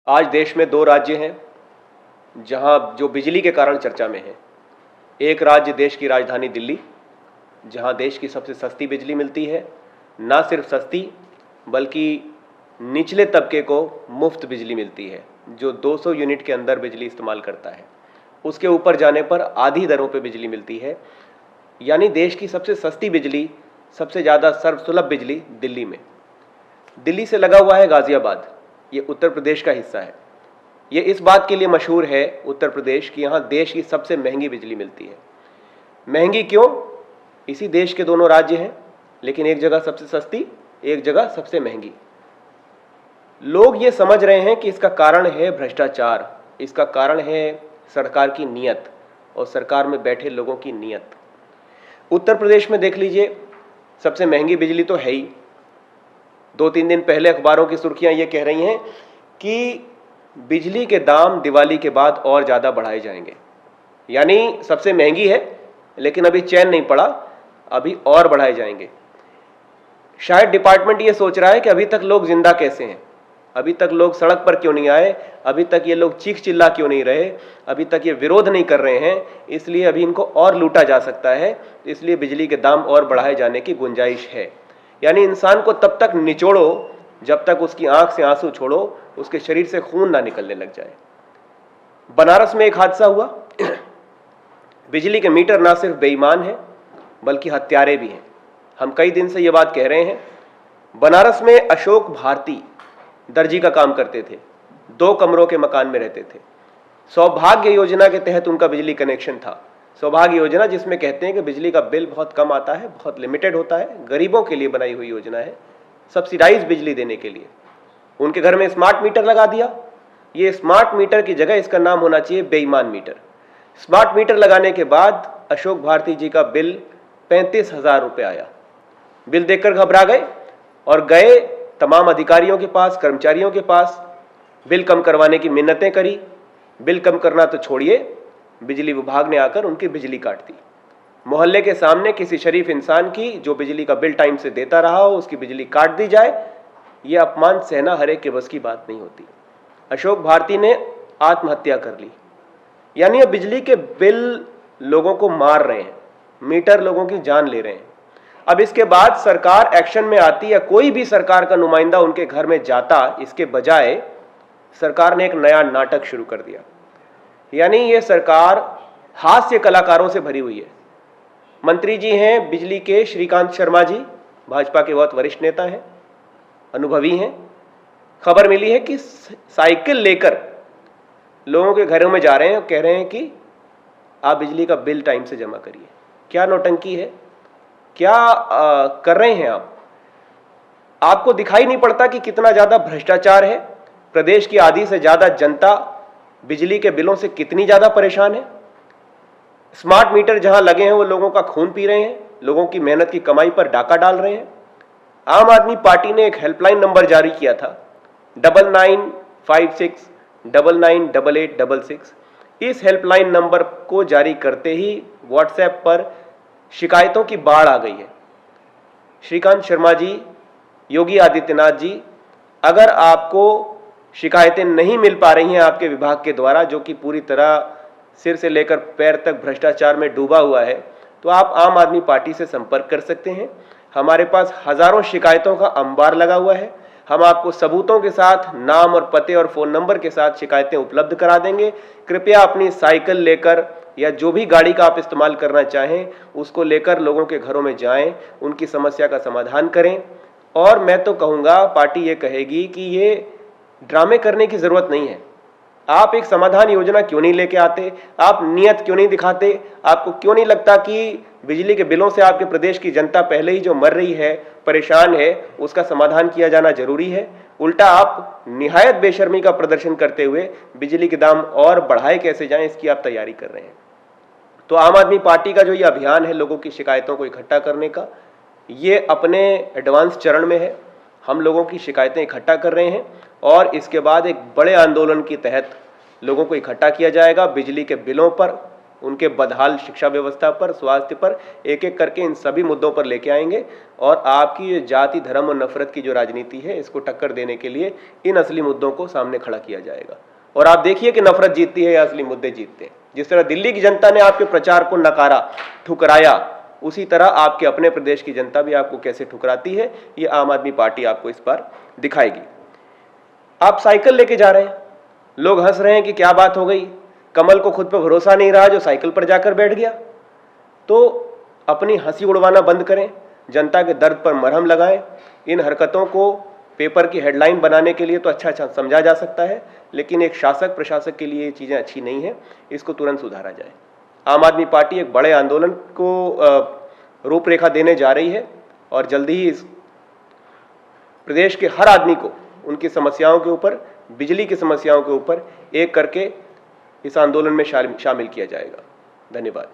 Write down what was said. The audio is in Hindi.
आज देश में दो राज्य हैं जहां जो बिजली के कारण चर्चा में है। एक राज्य देश की राजधानी दिल्ली, जहां देश की सबसे सस्ती बिजली मिलती है। ना सिर्फ सस्ती बल्कि निचले तबके को मुफ्त बिजली मिलती है, जो 200 यूनिट के अंदर बिजली इस्तेमाल करता है उसके ऊपर जाने पर आधी दरों पे बिजली मिलती है। यानी देश की सबसे सस्ती बिजली, सबसे ज़्यादा सर्वसुलभ बिजली दिल्ली में। दिल्ली से लगा हुआ है गाज़ियाबाद, ये उत्तर प्रदेश का हिस्सा है। ये इस बात के लिए मशहूर है उत्तर प्रदेश कि यहाँ देश की सबसे महंगी बिजली मिलती है। महंगी क्यों? इसी देश के दोनों राज्य हैं, लेकिन एक जगह सबसे सस्ती, एक जगह सबसे महंगी। लोग ये समझ रहे हैं कि इसका कारण है भ्रष्टाचार, इसका कारण है सरकार की नीयत और सरकार में बैठे लोगों की नीयत। उत्तर प्रदेश में देख लीजिए, सबसे महंगी बिजली तो है ही। 2-3 दिन पहले अखबारों की सुर्खियां ये कह रही हैं कि बिजली के दाम दिवाली के बाद और ज़्यादा बढ़ाए जाएंगे। यानी सबसे महंगी है, लेकिन अभी चैन नहीं पड़ा, अभी और बढ़ाए जाएंगे। शायद डिपार्टमेंट ये सोच रहा है कि अभी तक लोग जिंदा कैसे हैं, अभी तक लोग सड़क पर क्यों नहीं आए, अभी तक ये लोग चीख चिल्ला क्यों नहीं रहे, अभी तक ये विरोध नहीं कर रहे हैं, इसलिए अभी इनको और लूटा जा सकता है, इसलिए बिजली के दाम और बढ़ाए जाने की गुंजाइश है। यानी इंसान को तब तक निचोड़ो जब तक उसकी आंख से आंसू छोड़ो, उसके शरीर से खून ना निकलने लग जाए। बनारस में एक हादसा हुआ। बिजली के मीटर ना सिर्फ बेईमान हैं बल्कि हत्यारे भी हैं। हम कई दिन से ये बात कह रहे हैं। बनारस में अशोक भारती दर्जी का काम करते थे, 2 कमरों के मकान में रहते थे। सौभाग्य योजना के तहत उनका बिजली कनेक्शन था। सौभाग्य योजना जिसमें कहते हैं कि बिजली का बिल बहुत कम आता है, बहुत लिमिटेड होता है, गरीबों के लिए बनाई हुई योजना है, सब्सिडाइज बिजली देने के लिए। उनके घर में स्मार्ट मीटर लगा दिया। ये स्मार्ट मीटर की जगह इसका नाम होना चाहिए बेईमान मीटर। स्मार्ट मीटर लगाने के बाद अशोक भारती जी का बिल 35,000 रुपये आया। बिल देखकर घबरा गए और गए तमाम अधिकारियों के पास, कर्मचारियों के पास, बिल कम करवाने की मिन्नतें करी। बिल कम करना तो छोड़िए, बिजली विभाग ने आकर उनकी बिजली काट दी। मोहल्ले के सामने किसी शरीफ इंसान की जो बिजली का बिल टाइम से देता रहा हो, उसकी बिजली काट दी जाए, यह अपमान सहना हर एक के बस की बात नहीं होती। अशोक भारती ने आत्महत्या कर ली। यानी अब बिजली के बिल लोगों को मार रहे हैं, मीटर लोगों की जान ले रहे हैं। अब इसके बाद सरकार एक्शन में आती है, कोई भी सरकार का नुमाइंदा उनके घर में जाता, इसके बजाय सरकार ने एक नया नाटक शुरू कर दिया। यानी ये सरकार हास्य कलाकारों से भरी हुई है। मंत्री जी हैं बिजली के श्रीकांत शर्मा जी, भाजपा के बहुत वरिष्ठ नेता हैं, अनुभवी हैं। खबर मिली है कि साइकिल लेकर लोगों के घरों में जा रहे हैं और कह रहे हैं कि आप बिजली का बिल टाइम से जमा करिए। क्या नौटंकी है, क्या कर रहे हैं आप? आपको दिखाई नहीं पड़ता कि कितना ज्यादा भ्रष्टाचार है? प्रदेश की आधी से ज्यादा जनता बिजली के बिलों से कितनी ज्यादा परेशान है। स्मार्ट मीटर जहां लगे हैं वो लोगों का खून पी रहे हैं, लोगों की मेहनत की कमाई पर डाका डाल रहे हैं। आम आदमी पार्टी ने एक हेल्पलाइन नंबर जारी किया था, 9956998866। इस हेल्पलाइन नंबर को जारी करते ही व्हाट्सएप पर शिकायतों की बाढ़ आ गई है। श्रीकांत शर्मा जी, योगी आदित्यनाथ जी, अगर आपको शिकायतें नहीं मिल पा रही हैं आपके विभाग के द्वारा, जो कि पूरी तरह सिर से लेकर पैर तक भ्रष्टाचार में डूबा हुआ है, तो आप आम आदमी पार्टी से संपर्क कर सकते हैं। हमारे पास हजारों शिकायतों का अंबार लगा हुआ है। हम आपको सबूतों के साथ, नाम और पते और फोन नंबर के साथ शिकायतें उपलब्ध करा देंगे। कृपया अपनी साइकिल लेकर या जो भी गाड़ी का आप इस्तेमाल करना चाहें उसको लेकर लोगों के घरों में जाएं, उनकी समस्या का समाधान करें। और मैं तो कहूँगा, पार्टी ये कहेगी कि ये ड्रामे करने की जरूरत नहीं है। आप एक समाधान योजना क्यों नहीं लेके आते? आप नियत क्यों नहीं दिखाते? आपको क्यों नहीं लगता कि बिजली के बिलों से आपके प्रदेश की जनता पहले ही जो मर रही है, परेशान है, उसका समाधान किया जाना जरूरी है? उल्टा आप निहायत बेशर्मी का प्रदर्शन करते हुए बिजली के दाम और बढ़ाए कैसे जाएं, इसकी आप तैयारी कर रहे हैं। तो आम आदमी पार्टी का जो ये अभियान है लोगों की शिकायतों को इकट्ठा करने का, ये अपने एडवांस चरण में है। हम लोगों की शिकायतें इकट्ठा कर रहे हैं और इसके बाद एक बड़े आंदोलन के तहत लोगों को इकट्ठा किया जाएगा बिजली के बिलों पर, उनके बदहाल शिक्षा व्यवस्था पर, स्वास्थ्य पर, एक एक करके इन सभी मुद्दों पर लेके आएंगे और आपकी ये जाति, धर्म और नफरत की जो राजनीति है इसको टक्कर देने के लिए इन असली मुद्दों को सामने खड़ा किया जाएगा। और आप देखिए कि नफरत जीतती है या असली मुद्दे जीतते हैं। जिस तरह दिल्ली की जनता ने आपके प्रचार को नकारा, ठुकराया, उसी तरह आपके अपने प्रदेश की जनता भी आपको कैसे ठुकराती है, ये आम आदमी पार्टी आपको इस बार दिखाएगी। आप साइकिल लेके जा रहे हैं, लोग हंस रहे हैं कि क्या बात हो गई, कमल को खुद पर भरोसा नहीं रहा जो साइकिल पर जाकर बैठ गया। तो अपनी हंसी उड़वाना बंद करें, जनता के दर्द पर मरहम लगाएं। इन हरकतों को पेपर की हेडलाइन बनाने के लिए तो अच्छा समझा जा सकता है, लेकिन एक शासक प्रशासक के लिए ये चीज़ें अच्छी नहीं है, इसको तुरंत सुधारा जाए। आम आदमी पार्टी एक बड़े आंदोलन को रूपरेखा देने जा रही है और जल्दी ही इस प्रदेश के हर आदमी को उनकी समस्याओं के ऊपर, बिजली की समस्याओं के ऊपर एक करके इस आंदोलन में शामिल किया जाएगा। धन्यवाद।